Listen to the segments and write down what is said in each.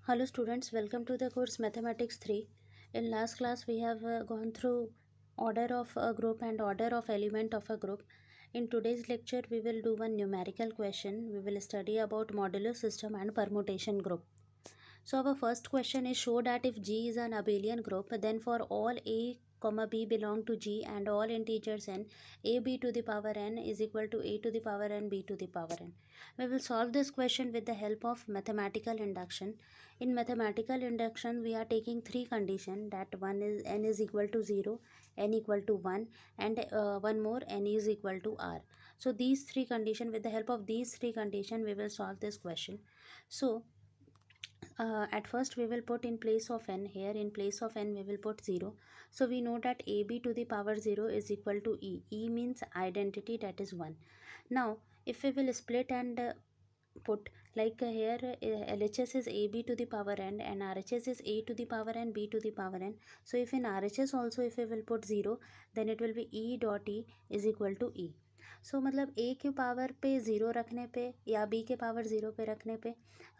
Hello students, welcome to the course Mathematics 3. In last class we have gone through order of a group and order of element of a group. In today's lecture we will do one numerical question. We will study about modular system and permutation group. So our first question is, show that if G is an abelian group, then for all A comma B belong to G and all integers n, a b to the power n is equal to a to the power n b to the power n. We will solve this question with the help of mathematical induction. In mathematical induction we are taking three conditions, that one is n is equal to 0, n equal to 1 and one more, n is equal to r. So these three conditions, with the help of these three conditions we will solve this question. So at first we will put in place of n, here in place of n we will put 0. So we know that ab to the power 0 is equal to e means identity, that is 1. Now if we will split and put like here LHS is ab to the power n and RHS is a to the power n b to the power n. So if in RHS also if we will put 0, then it will be e dot e is equal to e. सो मतलब ए के power पे zero रखने पे या B के power zero पे रखने पे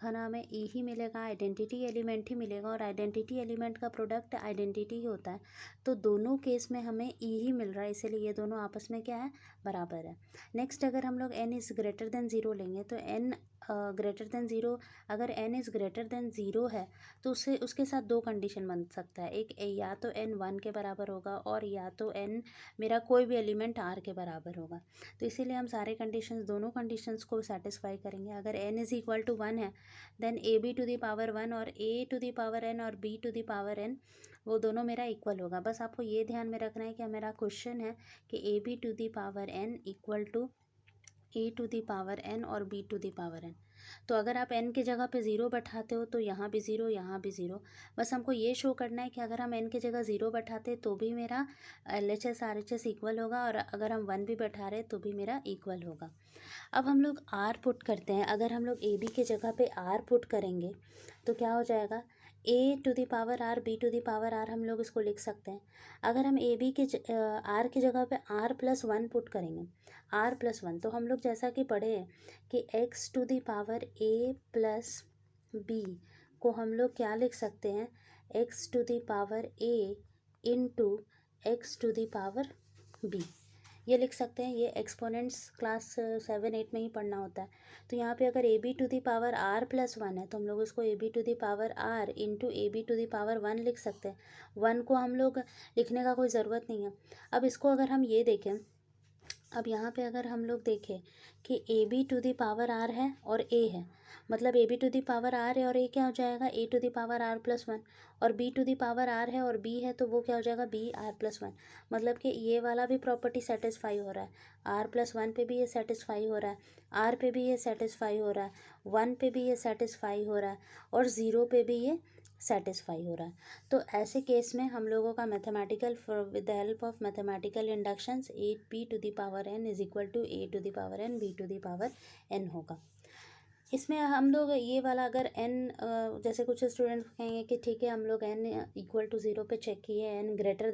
है ना, हमें ई ही मिलेगा, आइडेंटिटी एलिमेंट ही मिलेगा और आइडेंटिटी एलिमेंट का प्रोडक्ट आइडेंटिटी ही होता है। तो दोनों केस में हमें ई ही मिल रहा है, इसीलिए ये दोनों आपस में क्या है, बराबर है। नेक्स्ट अगर हम लोग N is greater than zero लेंगे तो एन ग्रेटर देन ज़ीरो, अगर N is greater than zero है तो उससे उसके साथ दो कंडीशन बन सकता है। एक या तो एन 1 के बराबर होगा और या तो एन मेरा कोई भी एलिमेंट आर के बराबर होगा। तो इसीलिए हम सारे कंडीशंस, दोनों कंडीशंस को सेटिस्फाई करेंगे। अगर n इज़ इक्वल टू 1 है then A B to the power 1 और a to the power n और b to the power n वो दोनों मेरा इक्वल होगा। बस आपको ये ध्यान में रखना है कि मेरा क्वेश्चन है कि A B to the power n equal to A to the power n और b to the power n। तो अगर आप n की जगह पे ज़ीरो बैठाते हो तो यहाँ भी ज़ीरो, यहाँ भी ज़ीरो। बस हमको ये शो करना है कि अगर हम n की जगह ज़ीरो बैठाते तो भी मेरा LHS RHS इक्वल होगा और अगर हम 1 भी बैठा रहे तो भी मेरा इक्वल होगा। अब हम लोग r पुट करते हैं। अगर हम लोग ए बी की जगह पे r पुट करेंगे तो क्या हो जाएगा, a to the power r b to the power r, हम लोग इसको लिख सकते हैं। अगर हम ए बी के r की जगह पे r प्लस 1 पुट करेंगे, r प्लस 1, तो हम लोग जैसा कि पढ़े हैं कि x to the power a plus b को हम लोग क्या लिख सकते हैं, x to the power a into X to the power b, ये लिख सकते हैं। ये एक्सपोनेंट्स क्लास 7-8 में ही पढ़ना होता है। तो यहाँ पे अगर A B to the power r plus 1 है तो हम लोग इसको A B to the power r into A B to the power 1 लिख सकते हैं। 1 को हम लोग लिखने का कोई ज़रूरत नहीं है। अब इसको अगर हम ये देखें, अब यहाँ पे अगर हम लोग देखें कि A B to the power R है और ए है, मतलब A B to the power R है और ए क्या हो जाएगा, A to the power R plus 1, और B to the power R है और बी है तो वो क्या हो जाएगा, बी आर प्लस 1। मतलब कि ये वाला भी प्रॉपर्टी सेटिस्फाई हो रहा है, आर प्लस 1 पे भी ये सेटिस्फाई हो रहा है, आर पे भी ये सेटिस्फाई हो रहा है, 1 पे भी ये सेटिस्फाई हो रहा है और 0 पे भी ये सेटिस्फाई हो रहा है। तो ऐसे केस में हम लोगों का mathematical, with the help of mathematical inductions, A P to the power N is equal to A to the power N B to the power N होगा। इसमें हम लोग ये वाला अगर n, जैसे कुछ स्टूडेंट कहेंगे कि ठीक है हम लोग n इक्वल टू ज़ीरो पे चेक किए, n ग्रेटर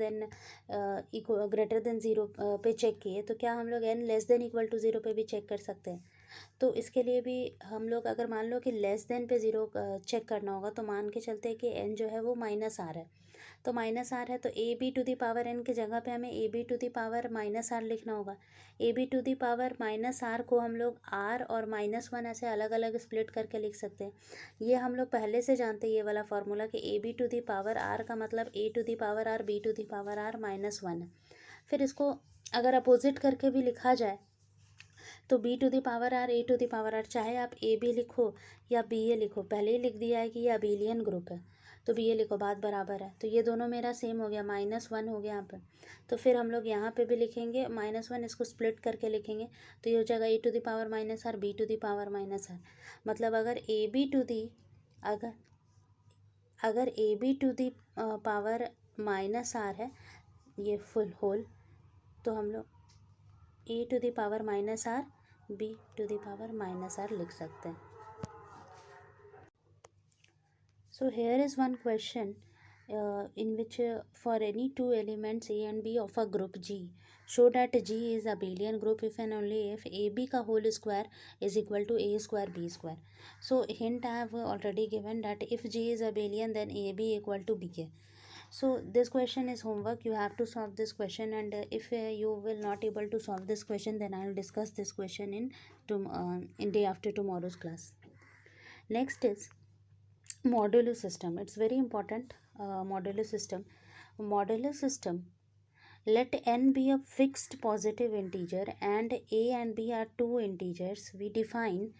देन ज़ीरो पे चेक किए, तो क्या हम लोग n less than equal to zero पे भी चेक कर सकते हैं। तो इसके लिए भी हम लोग अगर मान लो कि लेस देन पे ज़ीरो चेक करना होगा तो मान के चलते हैं कि n जो है वो माइनस आर है। तो माइनस आर है तो A B to the power N की जगह पे हमें A B to the power minus R लिखना होगा। A B to the power minus R को हम लोग आर और -1 ऐसे अलग अलग स्प्लिट करके लिख सकते हैं। ये हम लोग पहले से जानते हैं ये वाला फार्मूला कि A B to the power R का मतलब A to the power R B to the power R -1 है। फिर इसको अगर अपोजिट करके भी लिखा जाए तो B to the power R A to the power R, चाहे आप ए बी लिखो या बी ए लिखो, पहले ही लिख दिया है कि ये अबेलियन ग्रुप है तो बी ए लिखो, बात बराबर है। तो ये दोनों मेरा सेम हो गया, -1 हो गया यहाँ पर। तो फिर हम लोग यहाँ पे भी लिखेंगे -1, इसको स्प्लिट करके लिखेंगे तो ये हो जाएगा A to the power minus R B to the power minus R. मतलब अगर ए बी टू दी, अगर अगर A B to the power minus R है, ये फुल होल, तो हम लोग A to the power minus R B to the power minus R लिख सकते हैं। So here is one question. in which for any two elements A and B of a group G, show that G is abelian group if and only if AB का whole square is equal to A square B square. So hint I have already given that if G is abelian then AB equal to B है. So this question is homework, you have to solve this question, and if you will not able to solve this question, then I will discuss this question in day after tomorrow's class. Next is modular system. It's very important. Modular system. Modular system, let n be a fixed positive integer and a and b are two integers. We define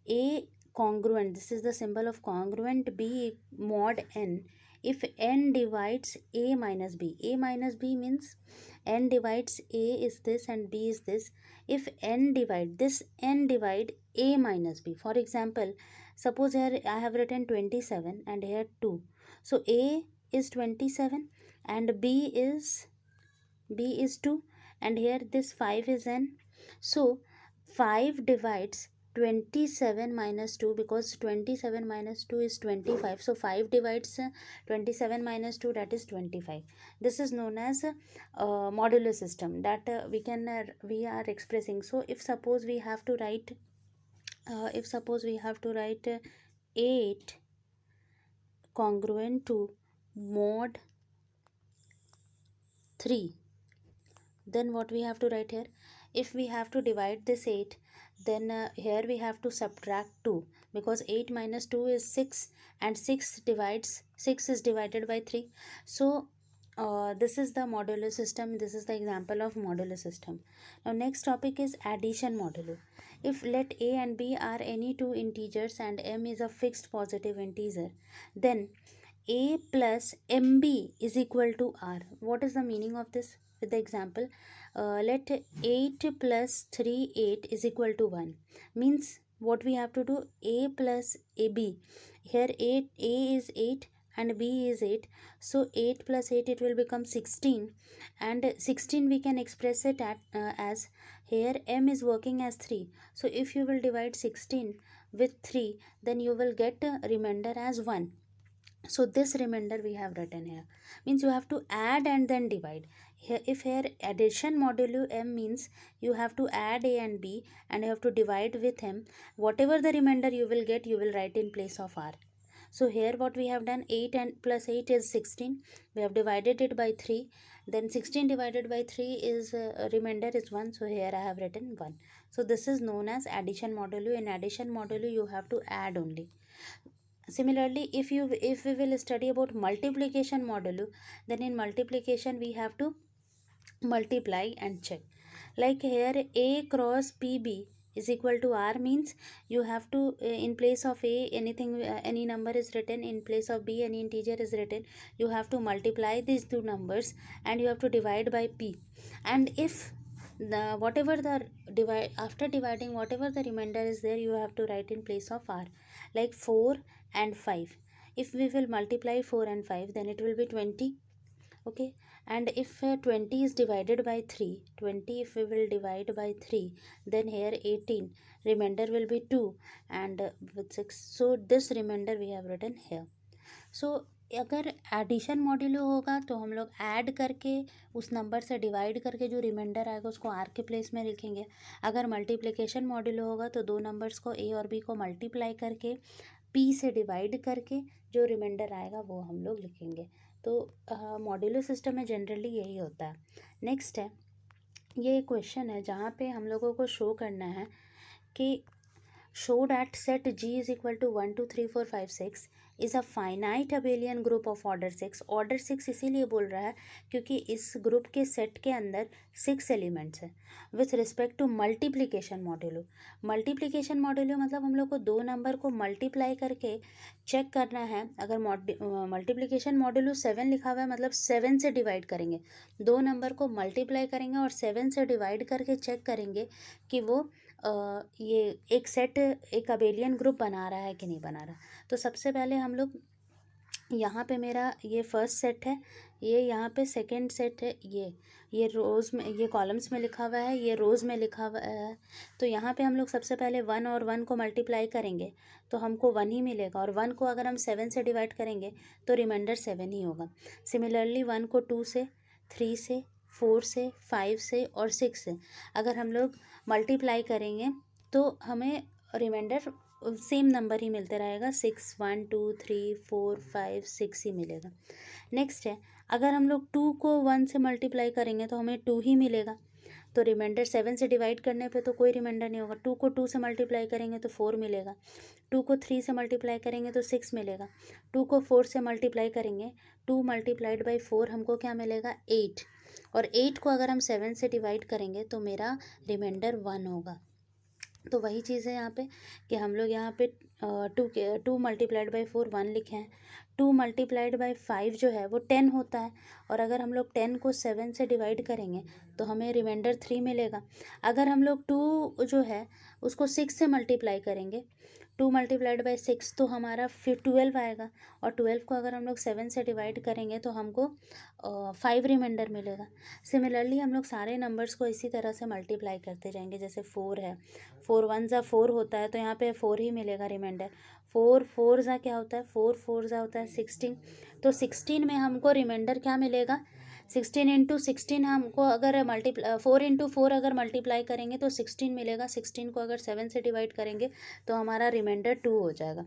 a congruent, this is the symbol of congruent, b mod n if n divides a minus b. A minus b means n divides a is this and b is this. If n divide this, n divide a minus b. For example, suppose here I have written 27 and here 2. So a is 27 and b is 2, and here this 5 is n. So 5 divides 27 minus 2, because 27 minus 2 is 25. So 5 divides 27 minus 2, that is 25. This is known as modular system that we are expressing. So if suppose we have to write 8 congruent to mod 3, then what we have to write here? If we have to divide this 8, then here we have to subtract 2, because 8 minus 2 is 6 and 6 is divided by 3. So this is the modular system. This is the example of modular system. Now next topic is addition modulo. If let a and b are any two integers and m is a fixed positive integer, then a plus mb is equal to r. What is the meaning of this? With the example, let 8 plus 3 8 is equal to 1. Means what we have to do? A plus ab. Here 8, a is 8 and b is 8. So 8 plus 8, it will become 16, and 16 we can express it as, here m is working as 3. So if you will divide 16 with 3, then you will get a remainder as 1. So this remainder we have written here. Means you have to add and then divide. Here, if here addition modulo m means you have to add a and b and you have to divide with m. Whatever the remainder you will get, you will write in place of r. So here what we have done, 8 and plus 8 is 16. We have divided it by 3. Then 16 divided by 3 is remainder is 1. So here I have written 1. So this is known as addition modulo. In addition modulo you have to add only. Similarly, if we will study about multiplication modulo, then in multiplication we have to multiply and check. Like here a cross pb is equal to r, means you have to in place of a anything any number is written, in place of b any integer is written, you have to multiply these two numbers and you have to divide by p. And if the whatever the divide, after dividing whatever the remainder is there, you have to write in place of r. Like 4 and 5, if we will multiply 4 and 5, then it will be 20. Okay, and if 20 is divided by 3, 20 if we will divide by 3, then here 18, remainder will be 2, and with 6, so this remainder we have written here. So अगर addition modulo होगा तो हम लोग add करके उस number से divide करके जो रिमाइंडर आएगा उसको आर के प्लेस में लिखेंगे. अगर मल्टीप्लिकेशन मॉड्यूलो होगा तो दो नंबर्स को ए और बी को मल्टीप्लाई करके पी से डिवाइड करके जो रिमाइंडर आएगा वो हम लोग लिखेंगे. तो मॉड्यूलर सिस्टम में जनरली यही होता है. नेक्स्ट है, ये एक क्वेश्चन है जहाँ पे हम लोगों को शो करना है कि show that set G is equal to 1 2 3 4 5 6 is a finite abelian group of order 6. Order 6 इसीलिए बोल रहा है क्योंकि इस ग्रुप के सेट के अंदर 6 एलिमेंट्स हैं. With respect to multiplication modulo. Multiplication modulo मतलब हम लोग को दो नंबर को मल्टीप्लाई करके चेक करना है. अगर मल्टीप्लिकेशन मॉड्यूलो 7 लिखा हुआ है मतलब 7 से डिवाइड करेंगे, दो नंबर को मल्टीप्लाई करेंगे और 7 से डिवाइड करके चेक करेंगे कि वो ये एक सेट एक अबेलियन ग्रुप बना रहा है कि नहीं बना रहा. तो सबसे पहले हम लोग यहाँ पे मेरा ये फर्स्ट सेट है, ये यहाँ पे सेकंड सेट है, ये रोज़ में, ये कॉलम्स में लिखा हुआ है, ये रोज़ में लिखा हुआ है। तो यहाँ पे हम लोग सबसे पहले 1 और 1 को मल्टीप्लाई करेंगे तो हमको 1 ही मिलेगा, और 1 को अगर हम 7 से डिवाइड करेंगे तो रिमाइंडर 7 ही होगा। सिमिलरली 1 को 2 से, 3 से, 4 से, 5 से और 6 से अगर हम लोग मल्टीप्लाई करेंगे तो हमें रिमाइंडर सेम नंबर ही मिलते रहेगा, 6, 1, 2, 3, 4, 5, 6 ही मिलेगा। नेक्स्ट है, अगर हम लोग 2 को 1 से मल्टीप्लाई करेंगे तो हमें 2 ही मिलेगा, तो रिमाइंडर 7 से डिवाइड करने पे तो कोई रिमाइंडर नहीं होगा। 2 को 2 से मल्टीप्लाई करेंगे तो 4 मिलेगा, 2 को 3 से मल्टीप्लाई करेंगे तो 6 मिलेगा, 2 को 4 से मल्टीप्लाई करेंगे, 2 मल्टीप्लाइड बाई 4 हमको क्या मिलेगा, 8, और 8 को अगर हम 7 से डिवाइड करेंगे तो मेरा रिमाइंडर 1 होगा। तो वही चीज़ है यहाँ पे कि हम लोग यहाँ पे 2 मल्टीप्लाइड बाई 4 1 लिखे हैं, 2 मल्टीप्लाइड बाई 5 जो है वो 10 होता है, और अगर हम लोग 10 को 7 से डिवाइड करेंगे तो हमें रिमाइंडर 3 मिलेगा। अगर हम लोग 2 जो है उसको 6 से मल्टीप्लाई करेंगे, 2 मल्टीप्लाइड बाई 6 तो हमारा फिर 12 आएगा, और 12 को अगर हम लोग 7 से डिवाइड करेंगे तो हमको 5 रिमाइंडर मिलेगा। सिमिलरली हम लोग सारे नंबर्स को इसी तरह से मल्टीप्लाई करते जाएंगे। जैसे 4 है, 4 1 ज़ा 4 होता है तो यहाँ पे 4 ही मिलेगा रिमाइंडर। 4 4 ज़ा क्या होता है, 4 4 ज़ा होता है 16, तो 16 में हमको रिमाइंडर क्या मिलेगा, 16 इंटू 16 हमको अगर 4 इंटू 4 अगर मल्टीप्लाई करेंगे तो 16 मिलेगा, 16 को अगर 7 से डिवाइड करेंगे तो हमारा रिमाइंडर 2 हो जाएगा।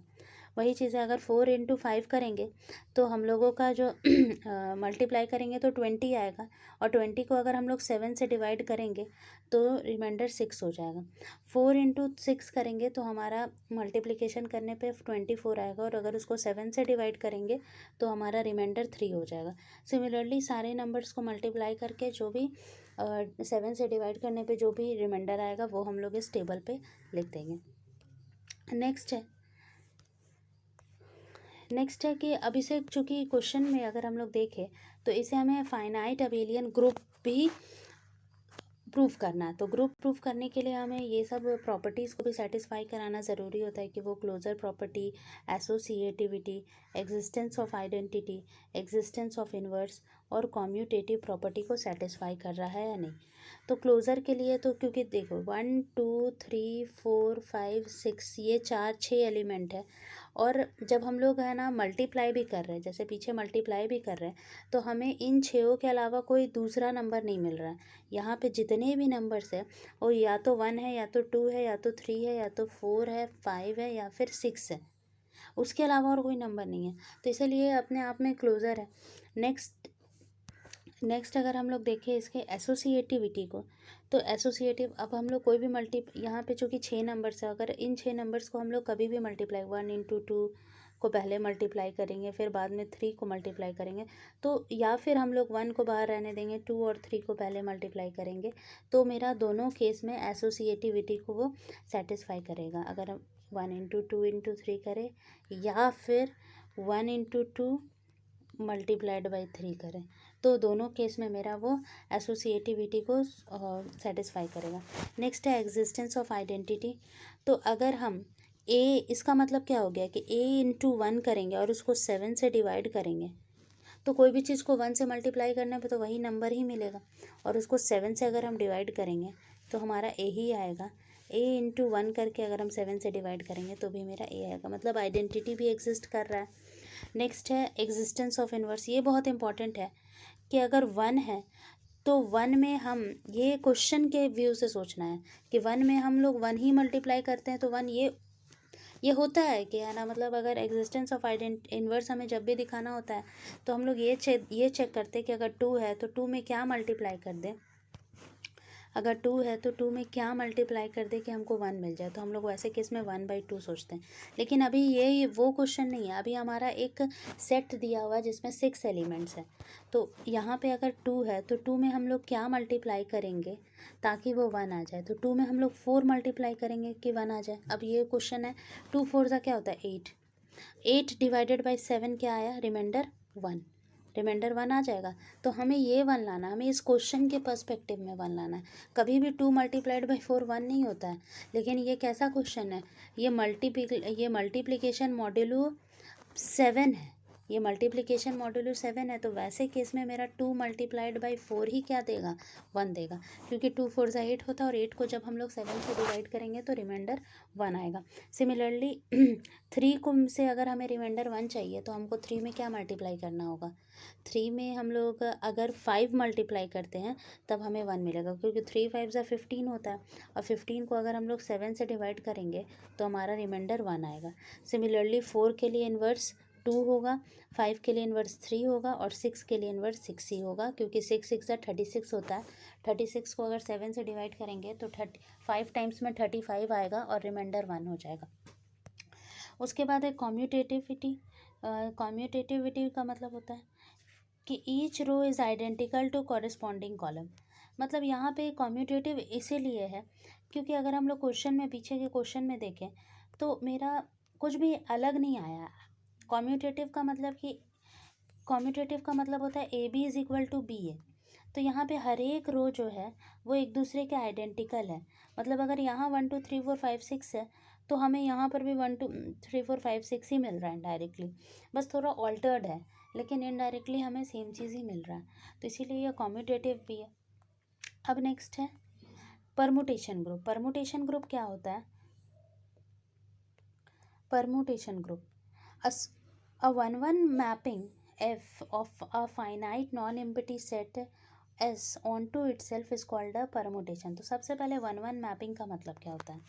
वही चीज़ है, अगर 4 इंटू 5 करेंगे तो हम लोगों का जो मल्टीप्लाई करेंगे तो 20 आएगा, और 20 को अगर हम लोग 7 से डिवाइड करेंगे तो रिमाइंडर 6 हो जाएगा। 4 इंटू 6 करेंगे तो हमारा मल्टीप्लिकेशन करने पे 24 आएगा, और अगर उसको 7 से डिवाइड करेंगे तो हमारा रिमाइंडर 3 हो जाएगा। सिमिलरली सारे नंबर्स को मल्टीप्लाई करके जो भी 7 से डिवाइड करने पे जो भी रिमाइंडर आएगा वो हम लोग इस टेबल पे लिख देंगे। नेक्स्ट है कि अब इसे चूँकि क्वेश्चन में अगर हम लोग देखें तो इसे हमें फाइनाइट अबेलियन ग्रुप भी प्रूफ करना है। तो ग्रुप प्रूफ करने के लिए हमें ये सब प्रॉपर्टीज़ को भी सेटिस्फाई कराना ज़रूरी होता है कि वो closure property, associativity, existence of identity, existence of inverse और कॉम्यूटेटिव प्रॉपर्टी को सेटिस्फाई कर रहा है या नहीं। तो क्लोज़र के लिए तो क्योंकि देखो 1 2 3 4 5 6 ये 6 एलिमेंट है, और जब हम लोग है ना मल्टीप्लाई भी कर रहे हैं, जैसे पीछे मल्टीप्लाई भी कर रहे हैं, तो हमें इन 6 के अलावा कोई दूसरा नंबर नहीं मिल रहा है। यहाँ पे जितने भी नंबर्स है वो या तो 1 है, या तो 2 है, या तो 3 है, या तो 4 है, 5 है, या फिर 6 है, उसके अलावा और कोई नंबर नहीं है, तो इसलिए अपने आप में क्लोज़र है। नेक्स्ट अगर हम लोग देखें इसके एसोसिएटिविटी को, तो एसोसिएटिव, अब हम लोग कोई भी यहाँ पे चूँकि 6 नंबर्स है, अगर इन 6 नंबर्स को हम लोग कभी भी मल्टीप्लाई 1 इंटू 2 को पहले मल्टीप्लाई करेंगे, फिर बाद में 3 को मल्टीप्लाई करेंगे, तो या फिर हम लोग 1 को बाहर रहने देंगे, 2 और 3 को पहले मल्टीप्लाई करेंगे, तो मेरा दोनों केस में एसोसिएटिविटी को वो सेटिस्फाई करेगा। अगर हम 1 इंटू 2 इंटू 3 करें, या फिर 1 इंटू 2 मल्टीप्लाइड बाई 3 करें, तो दोनों केस में मेरा वो एसोसिएटिविटी को सेटिस्फाई करेगा। नेक्स्ट है एग्जिस्टेंस ऑफ आइडेंटिटी। तो अगर हम इसका मतलब क्या हो गया कि a इंटू 1 करेंगे और उसको 7 से डिवाइड करेंगे, तो कोई भी चीज़ को 1 से मल्टीप्लाई करने पे तो वही नंबर ही मिलेगा, और उसको 7 से अगर हम डिवाइड करेंगे तो हमारा a ही आएगा। a इंटू 1 करके अगर हम 7 से डिवाइड करेंगे तो भी मेरा a आएगा, मतलब आइडेंटिटी भी एग्जिस्ट कर रहा है। नेक्स्ट है एग्जिस्टेंस ऑफ इन्वर्स। ये बहुत इंपॉर्टेंट है कि अगर 1 है तो 1 में हम, ये क्वेश्चन के व्यू से सोचना है कि 1 में हम लोग 1 ही मल्टीप्लाई करते हैं तो 1 ये होता है कि है ना, मतलब अगर एग्जिस्टेंस ऑफ इन्वर्स हमें जब भी दिखाना होता है तो हम लोग ये चेक करते हैं कि अगर 2 है तो 2 में क्या मल्टीप्लाई कर दें, अगर 2 है तो 2 में क्या मल्टीप्लाई कर दे कि हमको 1 मिल जाए, तो हम लोग वैसे केस में 1/2 सोचते हैं। लेकिन अभी ये वो क्वेश्चन नहीं है, अभी हमारा एक सेट दिया हुआ है जिसमें 6 एलिमेंट्स हैं। तो यहाँ पे अगर 2 है तो 2 में हम लोग क्या मल्टीप्लाई करेंगे ताकि वो 1 आ जाए, तो 2 में हम लोग 4 मल्टीप्लाई करेंगे कि 1 आ जाए। अब ये क्वेश्चन है, 2 4 का क्या होता है 8, 8 डिवाइडेड बाई 7 क्या आया, रिमाइंडर 1, रिमाइंडर 1 आ जाएगा। तो हमें ये 1 लाना, हमें इस क्वेश्चन के पर्सपेक्टिव में 1 लाना है। कभी भी 2 मल्टीप्लाइड बाई 4 1 नहीं होता है, लेकिन ये कैसा क्वेश्चन है, ये मल्टीप्लिकेशन मॉड्यूलो 7 है, ये मल्टीप्लिकेशन मॉड्यूलो 7 है, तो वैसे केस में मेरा 2 मल्टीप्लाइड बाई 4 ही क्या देगा, 1 देगा, क्योंकि 2 4 ज़ा 8 होता है और 8 को जब हम लोग 7 से डिवाइड करेंगे तो रिमाइंडर 1 आएगा। सिमिलरली 3 को से अगर हमें रिमाइंडर 1 चाहिए तो हमको 3 में क्या मल्टीप्लाई करना होगा, 3 में हम लोग अगर 5 मल्टीप्लाई करते हैं तब हमें 1 मिलेगा, क्योंकि 3 5 ज़ा 15 होता है और 15 को अगर हम लोग 7 से डिवाइड करेंगे तो हमारा रिमाइंडर 1 आएगा। सिमिलरली 4 के लिए इन्वर्स 2 होगा, 5 के लिए इन्वर्स 3 होगा और 6 के लिए इन्वर्स 6 ही होगा, क्योंकि 6 6 ज़ा 36 होता है। 36 को अगर 7 से डिवाइड करेंगे तो 5 टाइम्स में 35 आएगा और रिमाइंडर 1 हो जाएगा। उसके बाद है कॉम्यूटेटिविटी। कॉम्यूटेटिविटी का मतलब होता है कि each row is identical to corresponding column. मतलब यहाँ पे कॉम्यूटेटिव इसीलिए है क्योंकि अगर हम लोग क्वेश्चन में, पीछे के क्वेश्चन में देखें तो मेरा कुछ भी अलग नहीं आया। कॉम्यूटेटिव का मतलब होता है A B is equal to B है, तो यहाँ पे हर एक रो जो है वो एक दूसरे के आइडेंटिकल है। मतलब अगर यहाँ 1 2 3 4 5 6 है तो हमें यहाँ पर भी 1 2 3 4 5 6 ही मिल रहा है डायरेक्टली, बस थोड़ा ऑल्टर्ड है, लेकिन इनडायरेक्टली हमें सेम चीज़ ही मिल रहा है, तो इसीलिए यह कॉम्यूटेटिव भी है। अब नेक्स्ट है परमुटेशन ग्रुप। परमुटेशन ग्रुप क्या होता है? Permutation group, a 1-1 mapping f of a finite non-empty set S onto itself is called a permutation। तो सबसे पहले 1-1 मैपिंग का मतलब क्या होता है?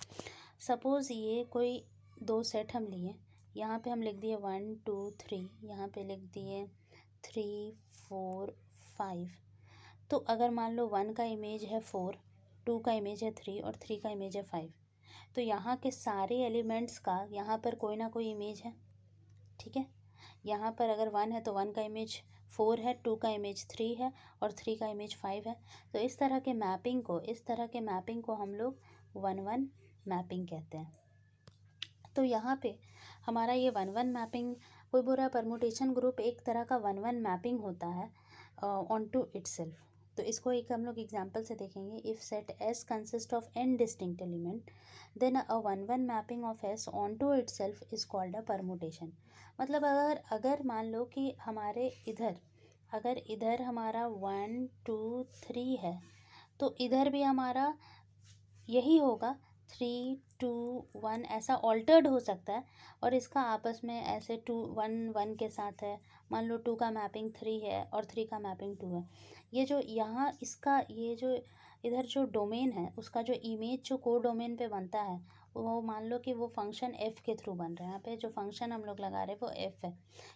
सपोज़ ये कोई 2 सेट हम लिए, यहाँ पे हम लिख दिए 1 2 3, यहाँ पे लिख दिए 3 4 5। तो अगर मान लो 1 का इमेज है 4, 2 का इमेज है 3 और 3 का इमेज है 5, तो यहाँ के सारे एलिमेंट्स का यहाँ पर कोई ना कोई इमेज है, ठीक है। यहाँ पर अगर 1 है तो 1 का इमेज 4 है, 2 का इमेज 3 है और 3 का इमेज 5 है। तो इस तरह के मैपिंग को हम लोग 1-1 मैपिंग कहते हैं। तो यहाँ पे हमारा ये 1-1 मैपिंग, कोई बोल रहा है परमुटेशन ग्रुप एक तरह का 1-1 मैपिंग होता है ऑन टू इटसेल्फ। तो इसको एक हम लोग एग्जांपल से देखेंगे। If set S consist of n distinct element then a 1-1 mapping of S onto itself is called a permutation. मतलब अगर मान लो कि हमारे इधर हमारा 1 2 3 है, तो इधर भी हमारा यही होगा 3 2 1, ऐसा ऑल्टर्ड हो सकता है और इसका आपस में ऐसे 2 1 1 के साथ है। मान लो 2 का मैपिंग 3 है और 3 का मैपिंग 2 है। ये जो यहाँ इसका ये जो इधर जो डोमेन है उसका जो इमेज जो को डोमेन पे बनता है वो मान लो कि वो फंक्शन एफ़ के थ्रू बन रहा है। यहाँ पे जो फंक्शन हम लोग लगा रहे हैं वो एफ़ है,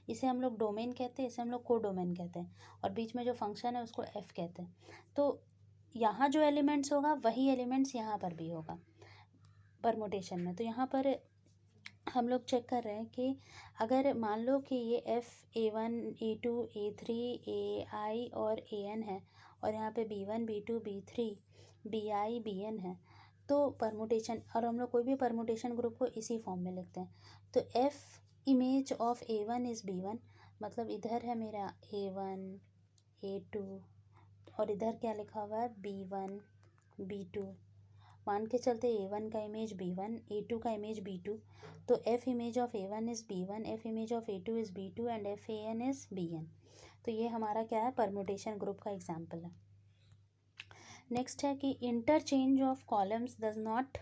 इसे हम लोग डोमेन कहते हैं, इसे हम लोग को डोमेन कहते हैं और बीच में जो फंक्शन है उसको एफ़ कहते हैं। तो यहाँ जो एलिमेंट्स होगा वही एलिमेंट्स यहाँ पर भी होगा परमुटेशन में। तो यहाँ पर हम लोग चेक कर रहे हैं कि अगर मान लो कि ये F A1 A2 A3 AI और AN है और यहाँ पे B1 B2 B3 BI BN है, तो परमुटेशन, और हम लोग कोई भी परमुटेशन ग्रुप को इसी फॉर्म में लिखते हैं। तो F image of A1 is B1, मतलब इधर है मेरा A1 A2 और इधर क्या लिखा हुआ है B1 B2। मान के चलते A1 का इमेज B1, A2 का इमेज B2, तो F image of A1 is B1, F image of A2 is B2 and FAN is BN। तो ये हमारा क्या है, परमुटेशन ग्रुप का एग्जाम्पल है। नेक्स्ट है कि interchange of columns does not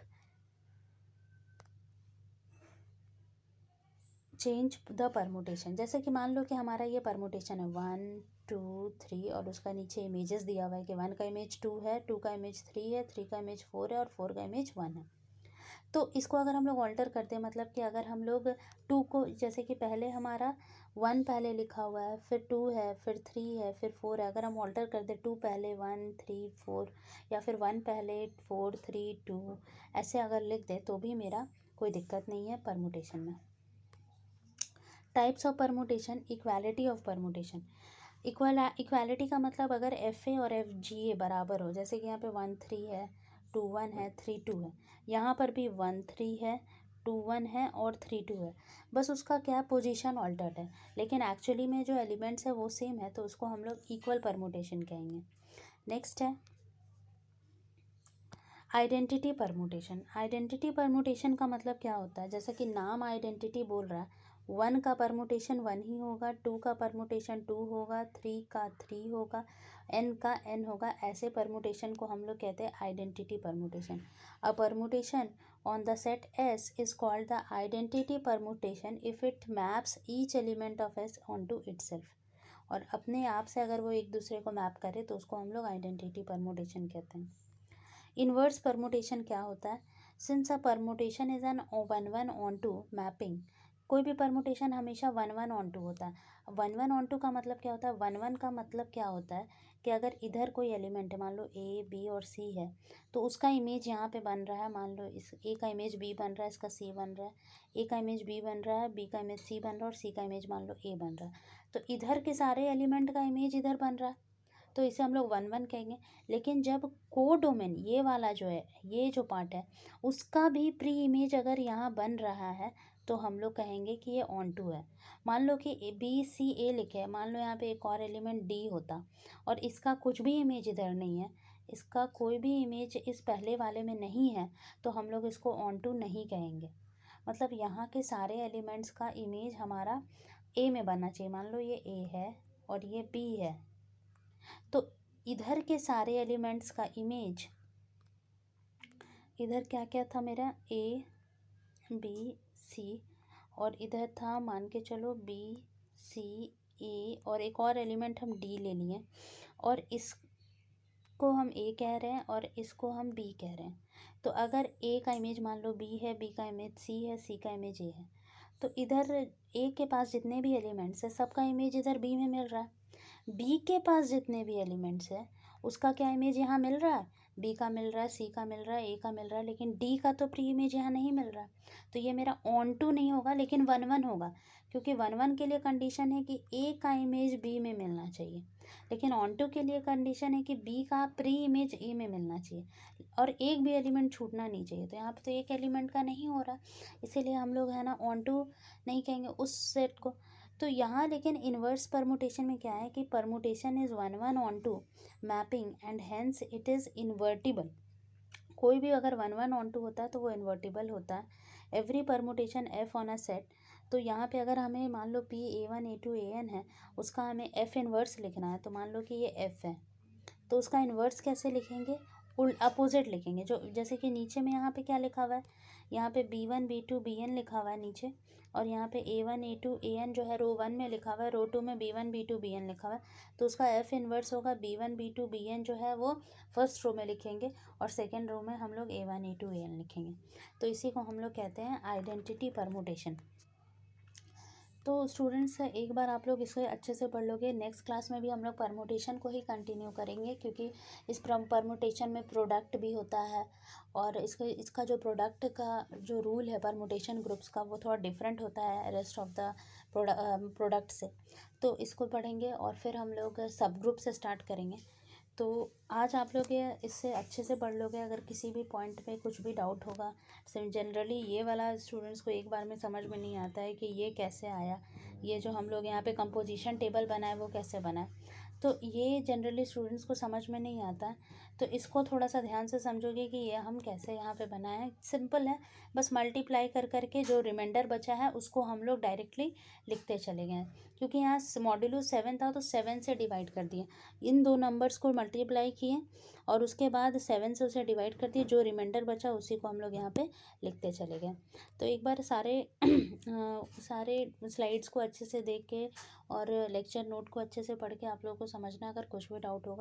change the permutation. जैसे कि मान लो कि हमारा ये परमुटेशन है 1 2 3 और उसका नीचे इमेजेस दिया हुआ है कि 1 का इमेज 2 है, 2 का इमेज 3 है, 3 का इमेज 4 है और 4 का इमेज 1 है। तो इसको अगर हम लोग ऑल्टर करते हैं, मतलब कि अगर हम लोग 2 को, जैसे कि पहले हमारा 1 पहले लिखा हुआ है, फिर 2 है, फिर 3 है, फिर 4 है, अगर हम ऑल्टर कर दें 2 पहले 1 3 4 या फिर 1 पहले 4 3 2, ऐसे अगर लिख दे तो भी मेरा कोई दिक्कत नहीं है परमुटेशन में। Types of permutation, equality of permutation. Equality का मतलब अगर एफ ए और एफ जी ए बराबर हो, जैसे कि यहाँ पे 1 3 है, 2 1 है, 3 2 है, यहाँ पर भी 1 3 है, 2 1 है और 3 2 है, बस उसका क्या पोजीशन ऑल्टर्ड है, लेकिन एक्चुअली में जो एलिमेंट्स है वो सेम है, तो उसको हम लोग इक्वल परमुटेशन कहेंगे। नेक्स्ट है आइडेंटिटी परमुटेशन। आइडेंटिटी परमुटेशन का मतलब क्या होता है, जैसा कि नाम आइडेंटिटी बोल रहा है 1 का परमुटेशन 1 ही होगा, 2 का परमुटेशन 2 होगा, 3 का 3 होगा, n का n होगा। ऐसे परमुटेशन को हम लोग कहते हैं identity permutation. A permutation on the set S is called the identity permutation if it maps each element of S onto itself। और अपने आप से अगर वो एक दूसरे को मैप करे तो उसको हम लोग आइडेंटिटी परमुटेशन कहते हैं। इन्वर्स परमुटेशन क्या होता है? Since a permutation is an 1 1 onto mapping, कोई भी परमुटेशन हमेशा 1 1 ऑन टू होता है। 1 1 ऑन टू का मतलब क्या होता है? 1 1 का मतलब क्या होता है कि अगर इधर कोई एलिमेंट है, मान लो ए बी और सी है, तो उसका इमेज यहाँ पे बन रहा है। मान लो इस ए का इमेज बी बन रहा है, इसका सी बन रहा है, ए का इमेज बी बन रहा है, बी का इमेज सी बन रहा है और सी का इमेज मान लो ए बन रहा है। तो इधर के सारे एलिमेंट का इमेज इधर बन रहा है, तो इसे हम लोग 1 1 कहेंगे। लेकिन जब कोडोमेन ये वाला जो है, ये जो पार्ट है, उसका भी प्री इमेज अगर यहाँ बन रहा है तो हम लोग कहेंगे कि ये ऑन टू है। मान लो कि बी सी ए लिखे है, मान लो यहाँ पे एक और एलिमेंट डी होता और इसका कुछ भी इमेज इधर नहीं है, इसका कोई भी इमेज इस पहले वाले में नहीं है, तो हम लोग इसको ऑन टू नहीं कहेंगे। मतलब यहाँ के सारे एलिमेंट्स का इमेज हमारा ए में बनना चाहिए। मान लो ये ए है और ये बी है, तो इधर के सारे एलिमेंट्स का इमेज, इधर क्या क्या था मेरा, ए बी सी, और इधर था मान के चलो बी सी ए, और एक और एलिमेंट हम डी ले लिए, और इसको हम ए कह रहे हैं और इसको हम बी कह रहे हैं। तो अगर ए का इमेज मान लो बी है, बी का इमेज सी है, सी का इमेज ए है, तो इधर ए के पास जितने भी एलिमेंट्स है सबका इमेज इधर बी में मिल रहा है। बी के पास जितने भी एलिमेंट्स है उसका क्या इमेज यहाँ मिल रहा है, बी का मिल रहा है, सी का मिल रहा है, ए का मिल रहा है, लेकिन डी का तो प्री इमेज यहाँ नहीं मिल रहा है। तो ये मेरा ऑन टू नहीं होगा लेकिन 1 1 होगा, क्योंकि 1 1 के लिए कंडीशन है कि ए का इमेज बी में मिलना चाहिए, लेकिन ऑन टू के लिए कंडीशन है कि बी का प्री इमेज ए में मिलना चाहिए और एक भी एलिमेंट छूटना नहीं चाहिए। तो यहाँ पे तो एक एलिमेंट का नहीं हो रहा, इसीलिए हम लोग है ना ऑन टू नहीं कहेंगे उस सेट को। तो यहाँ लेकिन इन्वर्स परमुटेशन में क्या है कि permutation is 1 1 onto mapping and hence it is invertible. कोई भी अगर 1 1 ऑन टू होता है तो वो इन्वर्टिबल होता है। Every permutation F on a set, तो यहाँ पे अगर हमें मान लो पी A1 A2 AN है, उसका हमें एफ इन्वर्स लिखना है, तो मान लो कि ये एफ है, तो उसका इन्वर्स कैसे लिखेंगे, अपोजिट लिखेंगे। जो जैसे कि नीचे में यहाँ पे क्या लिखा हुआ है, यहाँ पे B1 B2 BN लिखा हुआ है नीचे, और यहाँ पे A1 A2 AN जो है रो 1 में लिखा हुआ है, रो 2 में B1 B2 BN लिखा हुआ है, तो उसका एफ इन्वर्स होगा B1 B2 BN जो है वो फर्स्ट रो में लिखेंगे और सेकेंड रो में हम लोग A1 A2 AN लिखेंगे। तो इसी को हम लोग कहते हैं आइडेंटिटी परमुटेशन। तो स्टूडेंट्स एक बार आप लोग इसे अच्छे से पढ़ लोगे, नेक्स्ट क्लास में भी हम लोग परमुटेशन को ही कंटिन्यू करेंगे, क्योंकि इस परमुटेशन में प्रोडक्ट भी होता है और इसका जो प्रोडक्ट का जो रूल है परमुटेशन ग्रुप्स का वो थोड़ा डिफरेंट होता है रेस्ट ऑफ द प्रोडक्ट से। तो इसको पढ़ेंगे और फिर हम लोग सब ग्रुप से स्टार्ट करेंगे। तो आज आप लोग ये इससे अच्छे से पढ़ लोगे। अगर किसी भी पॉइंट पे कुछ भी डाउट होगा, जनरली ये वाला स्टूडेंट्स को एक बार में समझ में नहीं आता है कि ये कैसे आया, ये जो हम लोग यहाँ पे कंपोजिशन टेबल बनाए वो कैसे बना है, तो ये जनरली स्टूडेंट्स को समझ में नहीं आता। तो इसको थोड़ा सा ध्यान से समझोगे कि ये हम कैसे यहाँ पे बनाए हैं। सिंपल है, बस मल्टीप्लाई कर करके जो रिमाइंडर बचा है उसको हम लोग डायरेक्टली लिखते चले गए, क्योंकि यहाँ मॉड्यूलो 7 था तो 7 से डिवाइड कर दिए, इन दो नंबर्स को मल्टीप्लाई किए और उसके बाद 7 से उसे डिवाइड कर दिए, जो रिमाइंडर बचा उसी को हम लोग यहाँ पे लिखते चले गए। तो एक बार सारे सारे स्लाइड्स को अच्छे से देख के और लेक्चर नोट को अच्छे से पढ़ के आप लोगों को समझना, अगर कुछ भी डाउट होगा